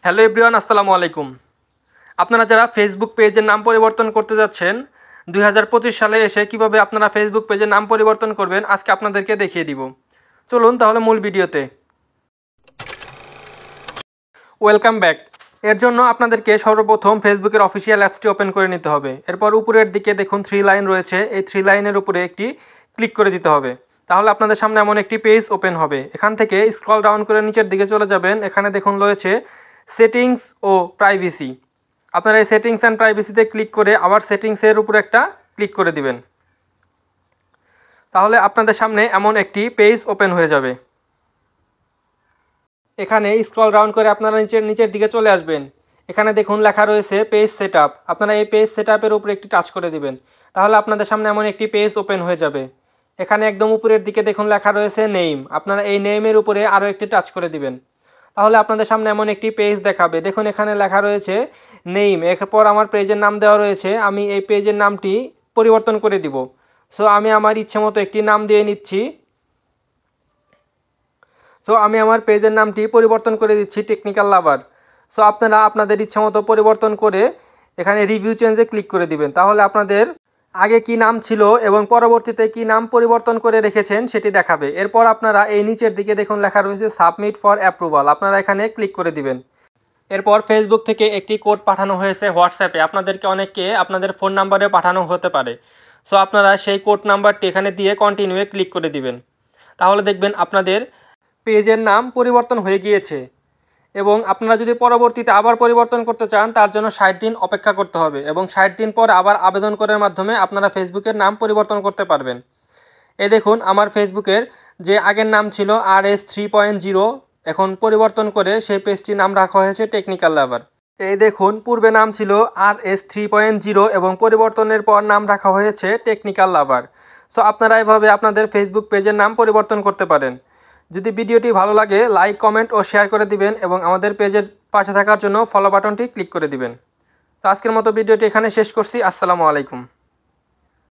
Hello everyone, আসসালামু আলাইকুম। আপনারা যারা ফেসবুক পেজের নাম পরিবর্তন করতে যাচ্ছেন 2025 সালে এসে কিভাবে আপনারা ফেসবুক পেজের নাম পরিবর্তন করবেন আজকে আপনাদেরকে দেখিয়ে দিব। চলুন তাহলে মূল ভিডিওতে। Welcome back. এর জন্য আপনাদেরকে সর্বপ্রথম ফেসবুকের অফিসিয়াল অ্যাপসটি ওপেন করে নিতে হবে। এরপর উপরের দিকে দেখুন 3 লাইন রয়েছে, এই 3 লাইনের উপরে একটি ক্লিক করে দিতে হবে। তাহলে আপনাদের সামনে এমন একটি পেজ ওপেন হবে। এখান থেকে স্ক্রল ডাউন করে নিচের দিকে চলে যাবেন। এখানে দেখুন রয়েছে সেটিংস ও প্রাইভেসি। আপনারা এই সেটিংস অ্যান্ড প্রাইভেসিতে ক্লিক করে আবার সেটিংসের উপর একটা ক্লিক করে দিবেন। তাহলে আপনাদের সামনে এমন একটি পেজ ওপেন হয়ে যাবে। এখানে স্ক্রল ডাউন করে আপনারা নিচের দিকে চলে আসবেন। এখানে দেখুন লেখা রয়েছে পেজ সেটআপ। আপনারা এই পেজ সেটআপের উপরে একটি টাচ করে দিবেন। তাহলে আপনাদের সামনে এমন একটি পেজ ওপেন হয়ে যাবে। এখানে একদম উপরের দিকে দেখুন লেখা রয়েছে নেম। আপনারা এই নেমের উপরে আরও একটি টাচ করে দিবেন। তাহলে আপনাদের সামনে এমন একটি পেজ দেখাবে। দেখুন এখানে লেখা রয়েছে নেম, এরপর আমার পেজের নাম দেওয়া রয়েছে। আমি এই পেজের নামটি পরিবর্তন করে দিব। সো আমি আমার ইচ্ছে মতো একটি নাম দিয়ে নিচ্ছি। সো আমি আমার পেজের নামটি পরিবর্তন করে দিচ্ছি টেকনিক্যাল লাভার। সো আপনারা আপনাদের ইচ্ছে মতো পরিবর্তন করে এখানে রিভিউ চেঞ্জে ক্লিক করে দিবেন। তাহলে আপনাদের আগে কি নাম ছিল এবং পরবর্তীতে কি নাম পরিবর্তন করে রেখেছেন সেটি দেখাবে। এরপর আপনারা এই নিচের দিকে দেখুন লেখা রয়েছে সাবমিট ফর অ্যাপ্রুভাল। আপনারা এখানে ক্লিক করে দিবেন। এরপর ফেসবুক থেকে একটি কোড পাঠানো হয়েছে হোয়াটসঅ্যাপে। আপনাদেরকে অনেককে আপনাদের ফোন নাম্বারে পাঠানো হতে পারে। সো আপনারা সেই কোড নাম্বারটি এখানে দিয়ে কন্টিনিউয়ে ক্লিক করে দিবেন। তাহলে দেখবেন আপনাদের পেজের নাম পরিবর্তন হয়ে গিয়েছে। এবং আপনারা যদি পরবর্তীতে আবার পরিবর্তন করতে চান তার জন্য 60 দিন অপেক্ষা করতে হবে এবং 60 দিন পর আবার আবেদন করার মাধ্যমে আপনারা ফেসবুকের নাম পরিবর্তন করতে পারবেন। এই দেখুন আমার ফেসবুকের যে আগের নাম ছিল RS 3.0, এখন পরিবর্তন করে সেই পেজটির নাম রাখা হয়েছে টেকনিক্যাল লাভার। এই দেখুন পূর্বে নাম ছিল RS 3.0 এবং পরিবর্তনের পর নাম রাখা হয়েছে টেকনিক্যাল লাভার। সো আপনারা এভাবে আপনাদের ফেসবুক পেজের নাম পরিবর্তন করতে পারেন। যদি ভিডিওটি ভালো লাগে লাইক, কমেন্ট ও শেয়ার করে দিবেন এবং আমাদের পেজের পাশে থাকার জন্য ফলো বাটনটি ক্লিক করে দিবেন। তো আজকের মতো ভিডিওটি এখানে শেষ করছি। আসসালামু আলাইকুম।